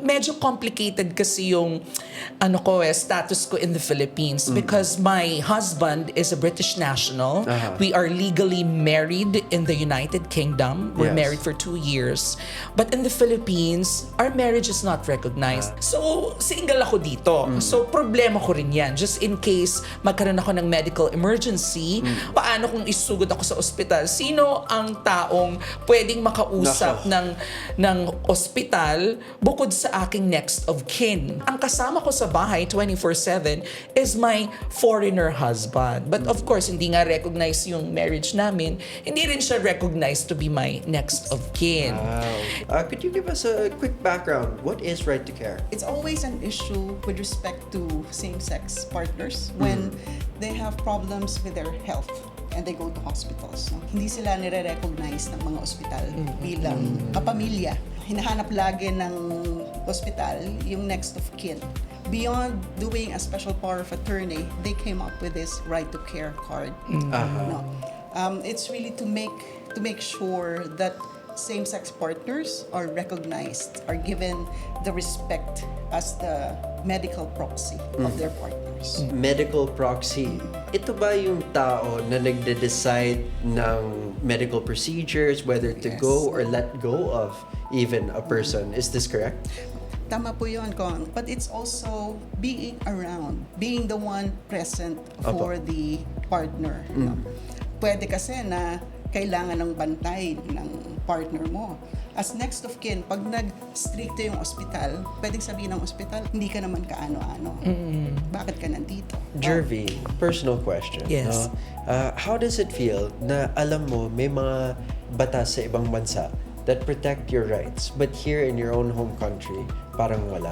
medyo complicated kasi yung status ko in the Philippines because my husband is a British national. We are legally married in the United Kingdom. We're Yes. married for 2 years. But in the Philippines, our marriage is not recognized. So, single ako dito. So, problema ko rin yan. Just in case magkaroon ako ng medical emergency, paano kung isugod ako sa ospital? Sino ang taong pwedeng makausap ng ospital bukod sa aking next of kin? Ang kasama ko sa bahay 24/7 is my foreigner husband. But of course, hindi nga recognize yung marriage namin. Hindi rin siya recognized to be my next of kin. Wow. Could you give us a quick background? What is Right to Care? It's always an issue with respect to same-sex partners when they have problems with their health and they go to hospitals. No? Hindi sila nire-recognize ng mga ospital bilang kapamilya. Hinahanap lagi ng ospital yung next of kin. Beyond doing a special power of attorney, they came up with this Right to Care card. No? It's really to make sure that same-sex partners are recognized, are given the respect as the medical proxy of their partners. Medical proxy. Ito ba yung tao na nagde-decide ng medical procedures, whether to Yes. go or let go of even a person? Is this correct? Tama po yun, Kong. But it's also being around, being the one present for the partner. No? Pwede kasi na kailangan ng bantay ng partner mo. As next of kin, pag nag-stricto yung ospital, pwedeng sabihin ng ospital, hindi ka naman kaano-ano. Bakit ka nandito? Jervy, personal question. Yes. No? How does it feel na alam mo may mga batas sa ibang bansa that protect your rights, but here in your own home country, parang wala?